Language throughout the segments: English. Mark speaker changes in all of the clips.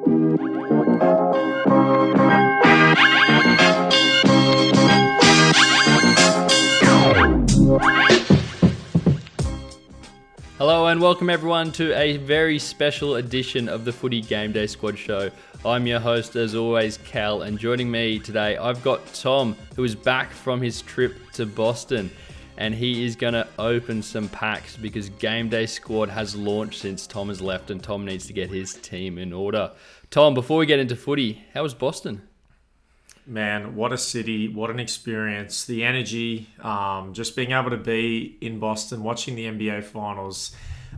Speaker 1: Hello and welcome everyone to a very special edition of the Footy GameDay Squad show. I'm your host as always, Cal, and joining me today I've got Tom, who is back from his trip to Boston, and he is going to open some packs because GameDay Squad has launched since Tom has left and Tom needs to get his team in order. Tom, before we get into footy, how was Boston?
Speaker 2: Man, what a city, what an experience. The energy, just being able to be in Boston, watching the NBA Finals,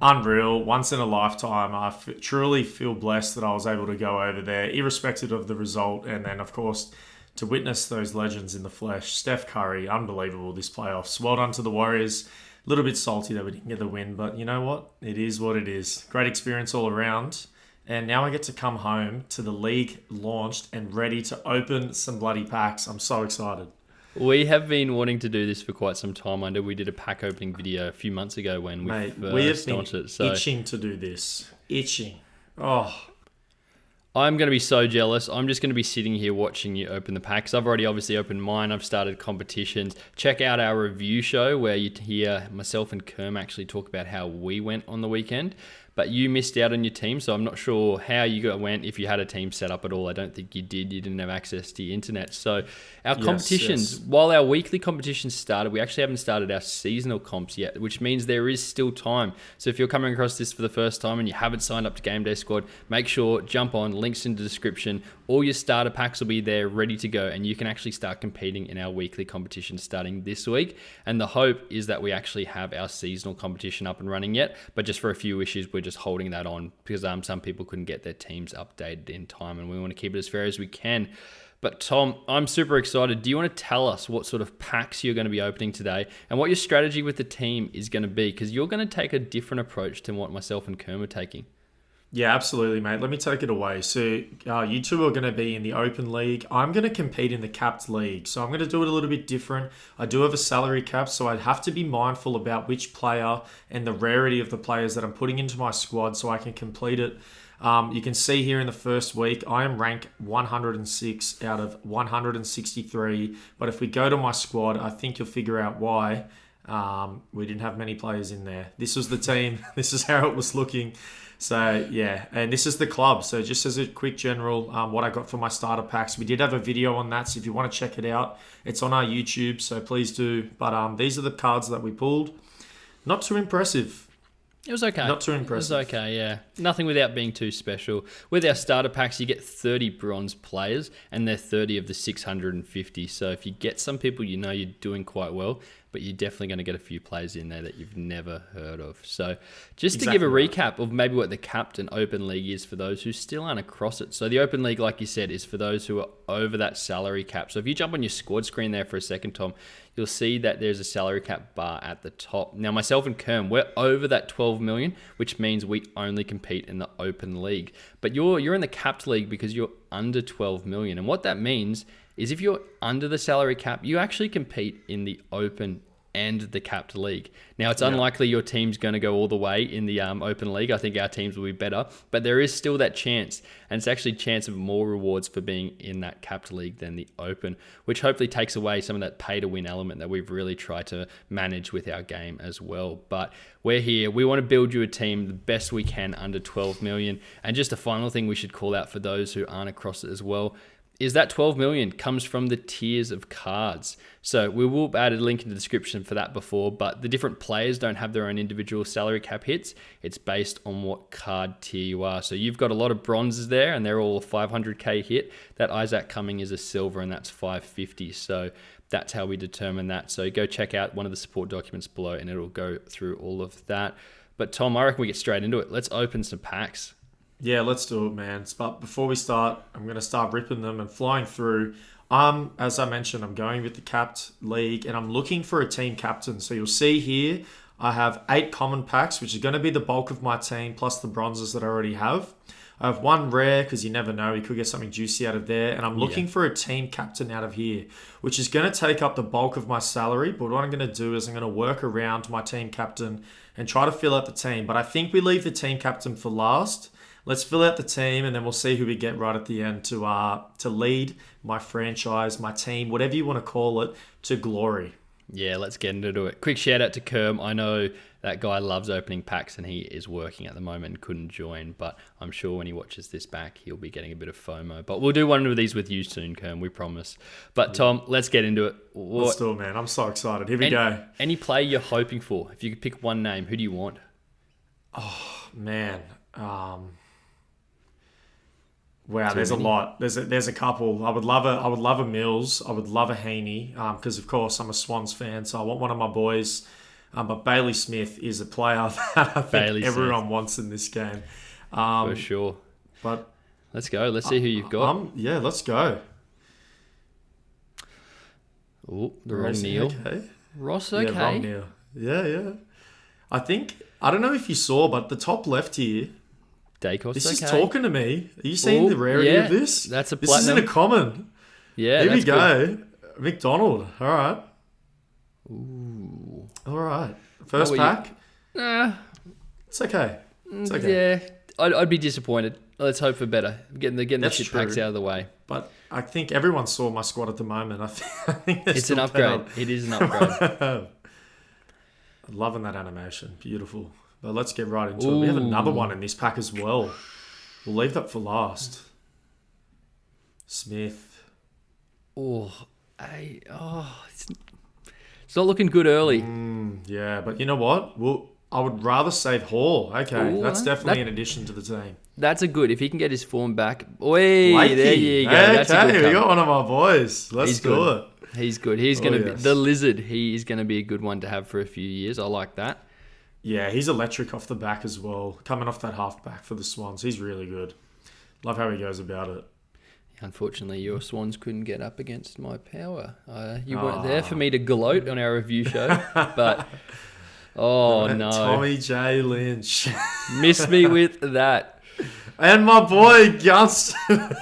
Speaker 2: unreal, once in a lifetime. I truly feel blessed that I was able to go over there, irrespective of the result. And then, of course, to witness those legends in the flesh. Steph Curry, unbelievable this playoffs. Well done to the Warriors. A little bit salty that we didn't get the win, but you know what? It is what it is. Great experience all around. And now I get to come home to the league launched and ready to open some bloody packs. I'm so excited.
Speaker 1: We have been wanting to do this for quite some time. I know we did a pack opening video a few months ago when we first launched it. So
Speaker 2: itching to do this. Itching. Oh.
Speaker 1: I'm going to be so jealous. I'm just going to be sitting here watching you open the packs. I've already obviously opened mine. I've started competitions. Check out our review show where you hear myself and Kerm actually talk about how we went on the weekend. But you missed out on your team, so I'm not sure how you went, if you had a team set up at all. I don't think you did. You didn't have access to the internet. So our competitions, while our weekly competitions started, we actually haven't started our seasonal comps yet, which means there is still time. So if you're coming across this for the first time and you haven't signed up to GameDay Squad, make sure, jump on, links in the description. All your starter packs will be there ready to go, and you can actually start competing in our weekly competition starting this week. And the hope is that we actually have our seasonal competition up and running yet, but just for a few issues, we're just holding that on because some people couldn't get their teams updated in time, and we want to keep it as fair as we can. But Tom, I'm super excited. Do you want to tell us what sort of packs you're going to be opening today and what your strategy with the team is going to be? Because you're going to take a different approach to what myself and Kerm are taking.
Speaker 2: Yeah, absolutely, mate. Let me take it away. So you two are going to be in the Open League. I'm going to compete in the Capped League. So I'm going to do it a little bit different. I do have a salary cap, so I'd have to be mindful about which player and the rarity of the players that I'm putting into my squad so I can complete it. You can see here in the first week, I am ranked 106 out of 163. But if we go to my squad, I think you'll figure out why. We didn't have many players in there. This was the team. This is how it was looking. So, yeah, and this is the club. So just as a quick general, what I got for my starter packs, we did have a video on that. So if you want to check it out, it's on our YouTube. So please do. But these are the cards that we pulled. Not too impressive.
Speaker 1: It was okay.
Speaker 2: Not too impressive.
Speaker 1: It was okay, yeah. Nothing without being too special. With our starter packs, you get 30 bronze players, and they're 30 of the 650. So if you get some people, you know you're doing quite well, but you're definitely going to get a few players in there that you've never heard of. So just to give a recap of maybe what the Capped and Open League is for those who still aren't across it. So the Open League, like you said, is for those who are over that salary cap. So if you jump on your squad screen there for a second, Tom, you'll see that there's a salary cap bar at the top. Now, myself and Kerm, we're over that 12 million, which means we only compete in the Open League. But you're in the Capped League because you're under 12 million. And what that means is if you're under the salary cap, you actually compete in the Open and the Capped League. Now, it's unlikely your team's going to go all the way in the Open League. I think our teams will be better, but there is still that chance, and it's actually a chance of more rewards for being in that Capped League than the Open, which hopefully takes away some of that pay-to-win element that we've really tried to manage with our game as well. But we're here. We want to build you a team the best we can under 12 million. And just a final thing we should call out for those who aren't across it as well is that 12 million comes from the tiers of cards. So we will add a link in the description for that before, but the different players don't have their own individual salary cap hits. It's based on what card tier you are. So you've got a lot of bronzes there and they're all a 500k hit. That Isaac Cumming is a silver and that's 550. So that's how we determine that. So go check out one of the support documents below and it'll go through all of that. But Tom, I reckon we get straight into it. Let's open some packs.
Speaker 2: Yeah, let's do it, man. But before we start, I'm going to start ripping them and flying through. As I mentioned, I'm going with the Capped League, and I'm looking for a team captain. So you'll see here, I have 8 common packs, which is going to be the bulk of my team, plus the bronzes that I already have. I have 1 rare, because you never know, you could get something juicy out of there. And I'm looking for a team captain out of here, which is going to take up the bulk of my salary. But what I'm going to do is I'm going to work around my team captain and try to fill out the team. But I think we leave the team captain for last. Let's fill out the team, and then we'll see who we get right at the end to lead my franchise, my team, whatever you want to call it, to glory.
Speaker 1: Yeah, let's get into it. Quick shout out to Kerm. I know that guy loves opening packs and he is working at the moment and couldn't join, but I'm sure when he watches this back, he'll be getting a bit of FOMO. But we'll do one of these with you soon, Kerm, we promise. But Tom, let's get into it.
Speaker 2: Let's do it, man. I'm so excited. Here we go.
Speaker 1: Any player you're hoping for? If you could pick one name, who do you want?
Speaker 2: Oh, man. Wow, there's a lot. There's a couple. I would love a Mills. I would love a Heaney. Because of course I'm a Swans fan, so I want one of my boys. But Bailey Smith is a player that I think everyone wants in this game.
Speaker 1: For sure.
Speaker 2: But
Speaker 1: let's go. Let's see who you've got.
Speaker 2: Yeah, let's go.
Speaker 1: Oh, the wrong Neil.
Speaker 2: Okay.
Speaker 1: Ross, okay.
Speaker 2: Yeah, wrong Neil. Yeah. I don't know if you saw, but the top left here.
Speaker 1: Dacos,
Speaker 2: this is talking to me. Are you seeing the rarity of this?
Speaker 1: That's a
Speaker 2: This
Speaker 1: platinum.
Speaker 2: isn't a common.
Speaker 1: Yeah,
Speaker 2: Here we go.
Speaker 1: Good.
Speaker 2: McDonald. All right.
Speaker 1: Ooh.
Speaker 2: All right. First pack. It's okay. It's okay.
Speaker 1: Yeah, I'd be disappointed. Let's hope for better. Getting the shit packs out of the way.
Speaker 2: But I think everyone saw my squad at the moment. I think
Speaker 1: it's an upgrade. It is an upgrade.
Speaker 2: Loving that animation. Beautiful. But let's get right into it. We have another one in this pack as well. We'll leave that for last. Smith.
Speaker 1: It's not looking good early.
Speaker 2: Yeah, but you know what? I would rather save Hall. Okay, that's definitely an addition to the team.
Speaker 1: That's a good. If he can get his form back. Oi, there you go.
Speaker 2: Okay,
Speaker 1: that's a good
Speaker 2: we got one of our boys. Let's do it.
Speaker 1: He's good. He's going to be the Lizard. He is going to be a good one to have for a few years. I like that.
Speaker 2: Yeah, he's electric off the back as well. Coming off that half back for the Swans. He's really good. Love how he goes about it.
Speaker 1: Unfortunately, your Swans couldn't get up against my power. You weren't there for me to gloat on our review show. But, no.
Speaker 2: Tommy J. Lynch.
Speaker 1: Miss me with that.
Speaker 2: And my boy, Gunston.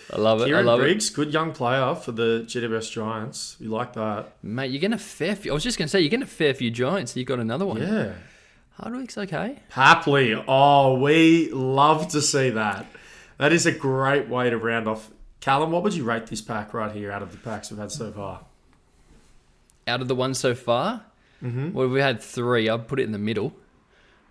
Speaker 1: I love it.
Speaker 2: Kieran
Speaker 1: I love
Speaker 2: Briggs, good young player for the GWS Giants. We like that.
Speaker 1: Mate, you're getting a fair few. I was just going to say, you're getting a fair few Giants. You got another one.
Speaker 2: Yeah.
Speaker 1: Hardwick's okay.
Speaker 2: Papley. Oh, we love to see that. That is a great way to round off. Callum, what would you rate this pack right here out of the packs we've had so far?
Speaker 1: Out of the ones so far? Mm-hmm. Well, we had 3. I'd put it in the middle.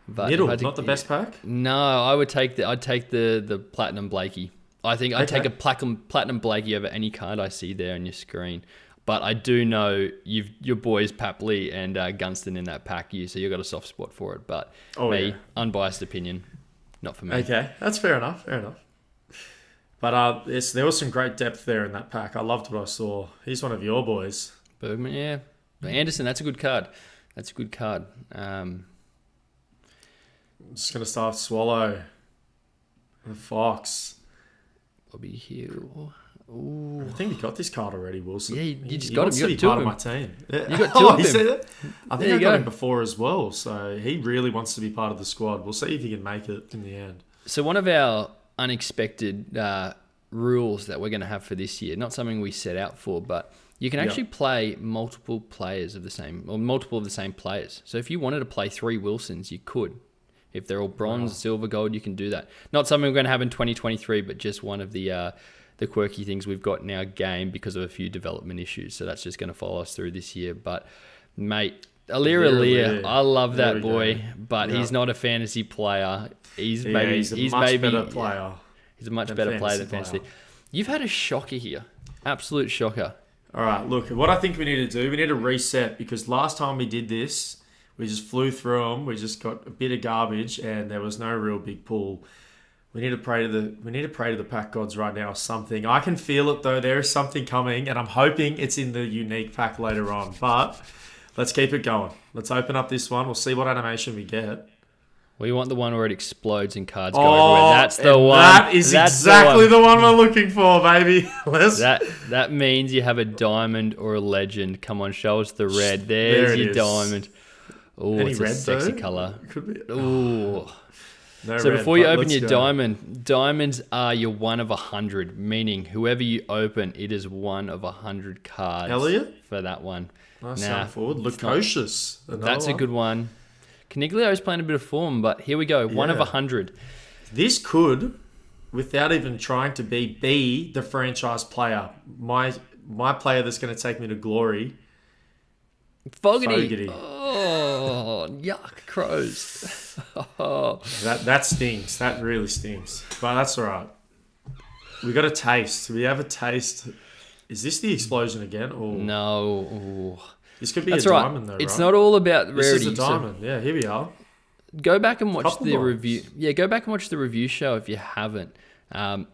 Speaker 1: But
Speaker 2: middle, not the best pack?
Speaker 1: No, I'd take the Platinum Blakey. I think I'd take a Platinum Blakey over any card I see there on your screen. But I do know your boys Papley and Gunston in that pack, so you've got a soft spot for it. But unbiased opinion, not for me.
Speaker 2: Okay, that's fair enough. But there was some great depth there in that pack. I loved what I saw. He's one of your boys.
Speaker 1: Bergman, yeah. Anderson, that's a good card.
Speaker 2: I'm just going to start Swallow. The Fox.
Speaker 1: Bobby Hill.
Speaker 2: I think we got this card already, Wilson.
Speaker 1: Yeah, you just
Speaker 2: he
Speaker 1: got him.
Speaker 2: wants to be part of my team. Yeah.
Speaker 1: You got 2 of him.
Speaker 2: I think I got him before as well, so he really wants to be part of the squad. We'll see if he can make it in the end.
Speaker 1: So one of our unexpected rules that we're going to have for this year, not something we set out for, but you can actually play multiple players of the same, or multiple of the same players. So if you wanted to play 3 Wilsons, you could. If they're all bronze, silver, gold, you can do that. Not something we're going to have in 2023, but just one of the quirky things we've got in our game because of a few development issues. So that's just going to follow us through this year. But, mate, Alir, I love that boy, but he's not a fantasy player. He's a much better player. He's a much better player than fantasy. You've had a shocker here. Absolute shocker.
Speaker 2: All right, look, what I think we need to do, we need to reset because last time we did this, we just flew through them. We just got a bit of garbage, and there was no real big pull. We need to pray to the pack gods right now or something. I can feel it though. There is something coming, and I'm hoping it's in the unique pack later on. But let's keep it going. Let's open up this one. We'll see what animation we get.
Speaker 1: We want the one where it explodes and cards go everywhere. That's the one.
Speaker 2: That is exactly the one we're looking for, baby.
Speaker 1: That means you have a diamond or a legend. Come on, show us the red. There's your diamond. Oh, it's a sexy colour.
Speaker 2: Could be.
Speaker 1: Ooh.
Speaker 2: No
Speaker 1: so
Speaker 2: red,
Speaker 1: before you open your diamonds are your 1 of 100, meaning whoever you open, it is 1 of 100 cards.
Speaker 2: Elliot?
Speaker 1: For that one.
Speaker 2: Nice sound forward. Lukosius.
Speaker 1: That's a good one. Caniglio's playing a bit of form, but here we go. One of
Speaker 2: Yeah.
Speaker 1: 100.
Speaker 2: This could, without even trying to be the franchise player. My player that's going to take me to glory.
Speaker 1: Fogarty. Oh, yuck, crows. Oh.
Speaker 2: That stings. That really stings. But that's all right. We got a taste. We have a taste. Is this the explosion again? Or
Speaker 1: No. Ooh.
Speaker 2: This could be
Speaker 1: That's
Speaker 2: a
Speaker 1: right.
Speaker 2: diamond, though,
Speaker 1: It's
Speaker 2: right?
Speaker 1: not all about rarity.
Speaker 2: This is a diamond. Yeah, here we are.
Speaker 1: Go back and watch
Speaker 2: Couple
Speaker 1: the
Speaker 2: dimes.
Speaker 1: review. Yeah, go back and watch the review show if you haven't.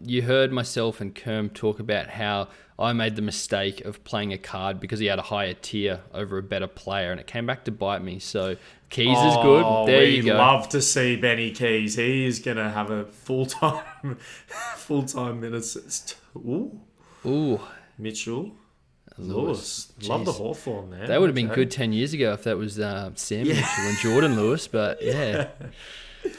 Speaker 1: You heard myself and Kerm talk about how I made the mistake of playing a card because he had a higher tier over a better player, and it came back to bite me. So Keys is good. There you go.
Speaker 2: Love to see Benny Keys. He is going to have a full-time minutes.
Speaker 1: Ooh,
Speaker 2: Mitchell.
Speaker 1: Lewis.
Speaker 2: Love the
Speaker 1: Jeez.
Speaker 2: Hawthorn there.
Speaker 1: That would have been
Speaker 2: Okay.
Speaker 1: good 10 years ago if that was Sam Mitchell and Jordan Lewis, but yeah,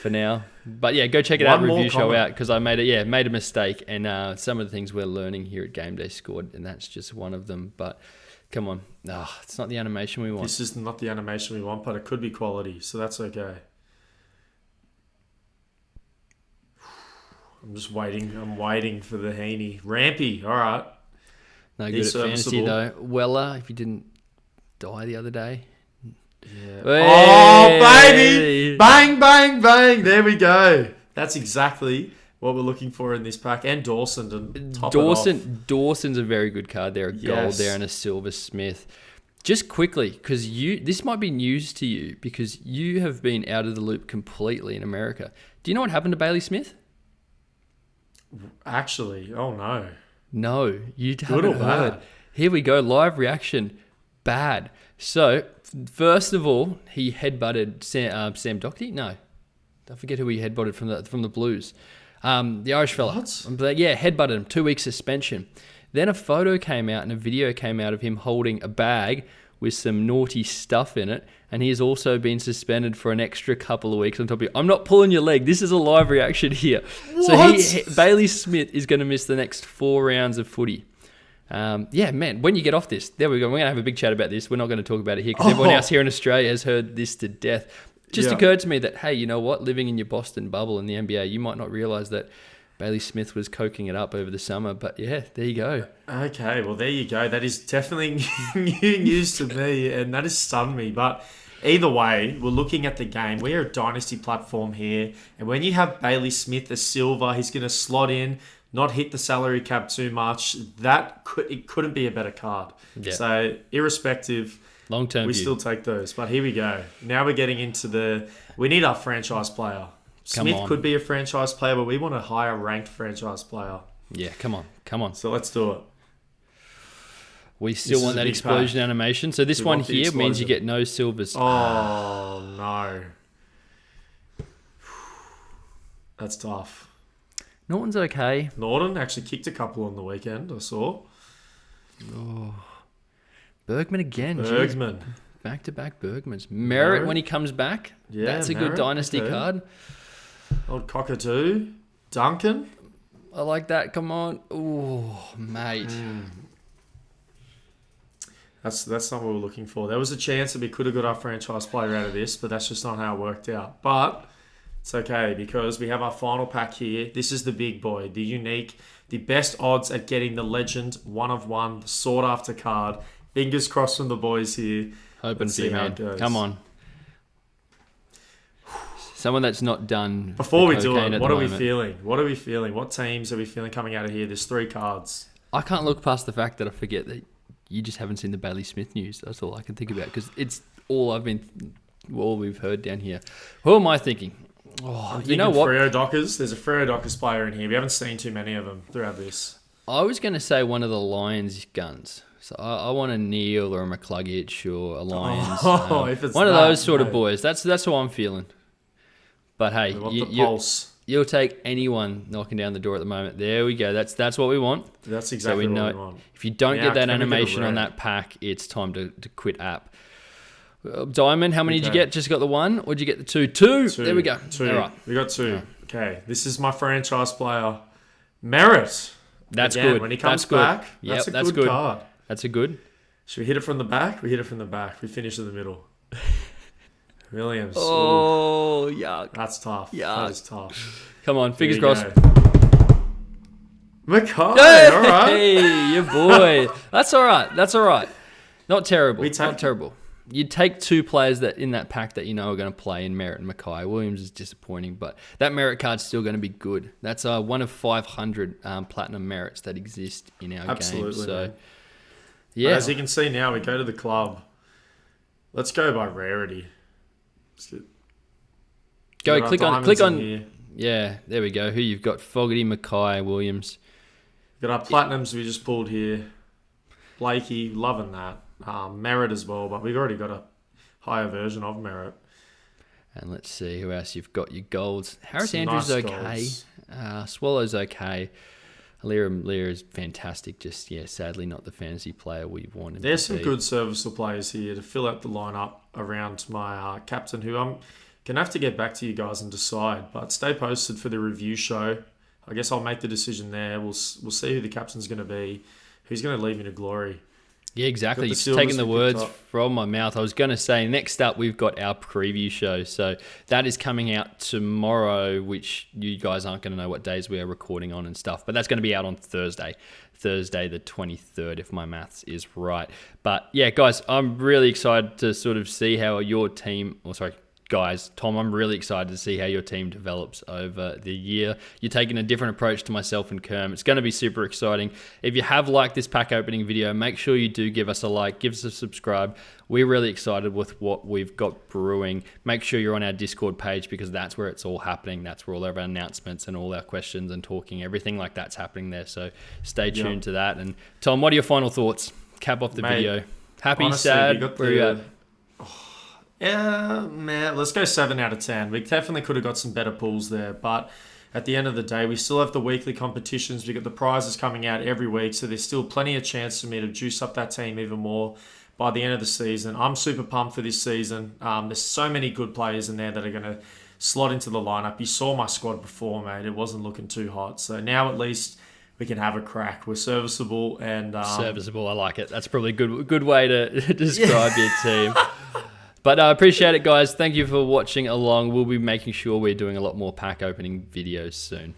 Speaker 1: for now. But yeah, go check it out,
Speaker 2: One more
Speaker 1: review show
Speaker 2: comment.
Speaker 1: out, because I made a mistake, and some of the things we're learning here at GameDay Squad, and that's just one of them. But come on, it's not the animation we want.
Speaker 2: This is not the animation we want, but it could be quality, so that's okay. I'm just waiting. I'm waiting for the Heaney. Rampy, all right.
Speaker 1: No good
Speaker 2: He's
Speaker 1: at fantasy
Speaker 2: serviceable.
Speaker 1: though. Weller, if he didn't die the other day.
Speaker 2: Yeah.
Speaker 1: Hey!
Speaker 2: Oh, baby! Bang, bang, bang. There we go. That's exactly what we're looking for in this pack. And Dawson to top it off.
Speaker 1: Dawson's a very good card there. A gold
Speaker 2: Yes.
Speaker 1: there and a Silver Smith. Just quickly, because this might be news to you, because you have been out of the loop completely in America. Do you know what happened to Bailey Smith?
Speaker 2: Actually, oh no.
Speaker 1: No, you
Speaker 2: Good
Speaker 1: haven't
Speaker 2: or
Speaker 1: heard.
Speaker 2: bad?
Speaker 1: Here we go, live reaction. Bad. So, first of all, he headbutted Sam Doherty. No, I forget who he headbutted from the Blues. The Irish fella.
Speaker 2: What?
Speaker 1: But yeah, headbutted him. 2 week suspension. Then a photo came out and a video came out of him holding a bag with some naughty stuff in it, and he has also been suspended for an extra couple of weeks on top of it. I'm not pulling your leg. This is a live reaction here.
Speaker 2: What?
Speaker 1: So Bailey Smith is going to miss the next 4 rounds of footy. Yeah, man, when you get off this, there we go. We're going to have a big chat about this. We're not going to talk about it here because everyone else here in Australia has heard this to death. Just
Speaker 2: Yeah.
Speaker 1: occurred to me that, hey, you know what? Living in your Boston bubble in the NBA, you might not realize that Bailey Smith was coking it up over the summer. But yeah, there you go.
Speaker 2: Okay, well, there you go. That is definitely new news to me, and that has stunned me. But either way, we're looking at the game. We're a dynasty platform here, and when you have Bailey Smith, a silver, he's going to slot in, not hit the salary cap too much. It couldn't be a better card.
Speaker 1: Yeah.
Speaker 2: So, irrespective,
Speaker 1: Long-term
Speaker 2: we
Speaker 1: view.
Speaker 2: still take those. But here we go. Now we're getting into we need our franchise player. Smith
Speaker 1: on.
Speaker 2: could be a franchise player, but we want a higher ranked franchise player.
Speaker 1: Yeah, come on.
Speaker 2: So let's do it.
Speaker 1: We still
Speaker 2: This
Speaker 1: want
Speaker 2: is a
Speaker 1: that
Speaker 2: big
Speaker 1: explosion
Speaker 2: pack.
Speaker 1: animation. So this
Speaker 2: We
Speaker 1: one
Speaker 2: want the
Speaker 1: here means you
Speaker 2: explosion.
Speaker 1: get no silvers.
Speaker 2: Oh, no. That's tough.
Speaker 1: Norton's okay.
Speaker 2: Norton actually kicked a couple on the weekend, I saw.
Speaker 1: Bergman again. Jeez.
Speaker 2: Bergman.
Speaker 1: Back-to-back Bergmans. Merritt
Speaker 2: Merritt.
Speaker 1: when he comes back.
Speaker 2: Yeah,
Speaker 1: That's a good
Speaker 2: Merritt,
Speaker 1: dynasty
Speaker 2: okay.
Speaker 1: card.
Speaker 2: Old cockatoo. Duncan.
Speaker 1: I like that. Come on. Ooh, mate.
Speaker 2: That's not what we're looking for. There was a chance that we could have got our franchise player out of this, but that's just not how it worked out. But it's okay because we have our final pack here. This is the big boy, the unique, the best odds at getting the legend, one of one, the sought after card. Fingers crossed from the boys here.
Speaker 1: Hoping
Speaker 2: Let's
Speaker 1: for you,
Speaker 2: see how
Speaker 1: man.
Speaker 2: it goes.
Speaker 1: Come on. Someone that's not done.
Speaker 2: Before we
Speaker 1: the
Speaker 2: do
Speaker 1: cocaine
Speaker 2: it,
Speaker 1: at
Speaker 2: what
Speaker 1: the
Speaker 2: are we
Speaker 1: moment.
Speaker 2: feeling? What are we feeling? What teams are we feeling coming out of here? There's 3 cards.
Speaker 1: I can't look past the fact that I forget that you just haven't seen the Bailey Smith news. That's all I can think about because it's all we've heard down here. Who am I thinking? Oh, you know what?
Speaker 2: Freo Dockers. There's a Freo Dockers player in here. We haven't seen too many of them throughout this.
Speaker 1: I was going to say one of the Lions guns. So I want a Neil or a McCluggage or a Lions.
Speaker 2: If it's
Speaker 1: one of
Speaker 2: that,
Speaker 1: those sort of
Speaker 2: mate.
Speaker 1: boys. That's what I'm feeling. But hey,
Speaker 2: We want the pulse.
Speaker 1: you'll take anyone knocking down the door at the moment. There we go. That's what we want.
Speaker 2: That's
Speaker 1: So
Speaker 2: exactly
Speaker 1: we know
Speaker 2: what we want.
Speaker 1: if you don't
Speaker 2: Now,
Speaker 1: get that
Speaker 2: can we get a
Speaker 1: animation on
Speaker 2: red?
Speaker 1: that pack, it's time to quit app. Diamond, how many did you
Speaker 2: Okay.
Speaker 1: get? Just got the one? Or did you get the two? Two.
Speaker 2: 2.
Speaker 1: There we go.
Speaker 2: 2.
Speaker 1: All right.
Speaker 2: We got 2. Okay. This is my franchise player. Merritt.
Speaker 1: That's
Speaker 2: Again,
Speaker 1: good.
Speaker 2: When he comes
Speaker 1: That's good.
Speaker 2: back,
Speaker 1: Yep,
Speaker 2: that's a good card.
Speaker 1: That's a good.
Speaker 2: Should we hit it from the back? We hit it from the back. We finish in the middle. Williams.
Speaker 1: Oh, yuck.
Speaker 2: That's tough.
Speaker 1: Yeah.
Speaker 2: That is tough.
Speaker 1: Come on, fingers
Speaker 2: Here you
Speaker 1: crossed.
Speaker 2: go. Mackay.
Speaker 1: Hey,
Speaker 2: All right.
Speaker 1: your boy. That's all right. That's all right. Not terrible.
Speaker 2: We take-
Speaker 1: Not terrible. You'd take two players that in that pack that you know are going to play in Merritt and Mackay. Williams is disappointing, but that Merritt card's still going to be good. That's one of 500 platinum Merits that exist in our game. So,
Speaker 2: man.
Speaker 1: yeah.
Speaker 2: As you can see now, we go to the club. Let's go by rarity.
Speaker 1: Go
Speaker 2: Got our
Speaker 1: click on
Speaker 2: diamonds in here.
Speaker 1: Yeah, there we go. Who you've got? Fogarty, Mackay, Williams.
Speaker 2: Got our platinums we just pulled here. Blakey, loving that. Merit as well, but we've already got a higher version of Merit.
Speaker 1: And let's see who else you've got. Your golds. Harris
Speaker 2: Some
Speaker 1: Andrews
Speaker 2: nice
Speaker 1: okay.
Speaker 2: golds.
Speaker 1: Swallow's okay. Lear is fantastic. Just sadly not the fantasy player we want him
Speaker 2: There's
Speaker 1: to
Speaker 2: some
Speaker 1: be.
Speaker 2: good serviceable players here to fill out the lineup around my captain, who I'm gonna have to get back to you guys and decide. But stay posted for the review show. I guess I'll make the decision there. We'll see who the captain's going to be. Who's going to lead me to glory?
Speaker 1: Yeah, exactly.
Speaker 2: Got the
Speaker 1: You've taken
Speaker 2: silvers
Speaker 1: the
Speaker 2: we
Speaker 1: words
Speaker 2: picked up.
Speaker 1: from my mouth. I was going to say, next up, we've got our preview show. So that is coming out tomorrow, which you guys aren't going to know what days we are recording on and stuff. But that's going to be out on Thursday the 23rd, if my maths is right. But yeah, guys, I'm really excited to sort of see how your team, guys, Tom, I'm really excited to see how your team develops over the year. You're taking a different approach to myself and Kerm. It's going to be super exciting. If you have liked this pack opening video, make sure you do give us a like, give us a subscribe. We're really excited with what we've got brewing. Make sure you're on our Discord page because that's where it's all happening. That's where all of our announcements and all our questions and talking, everything like that's happening there. So stay tuned to that. And Tom, what are your final thoughts? Cap off the video. Happy,
Speaker 2: honestly,
Speaker 1: sad,
Speaker 2: we got
Speaker 1: where you at?
Speaker 2: Yeah, man, let's go 7 out of 10. We definitely could have got some better pulls there, but at the end of the day, we still have the weekly competitions. We got the prizes coming out every week, so there's still plenty of chance for me to juice up that team even more by the end of the season. I'm super pumped for this season. There's so many good players in there that are going to slot into the lineup. You saw my squad before, mate. It wasn't looking too hot. So now at least we can have a crack. We're serviceable and
Speaker 1: serviceable. I like it. That's probably a good way to describe your team. But I appreciate it, guys. Thank you for watching along. We'll be making sure we're doing a lot more pack opening videos soon.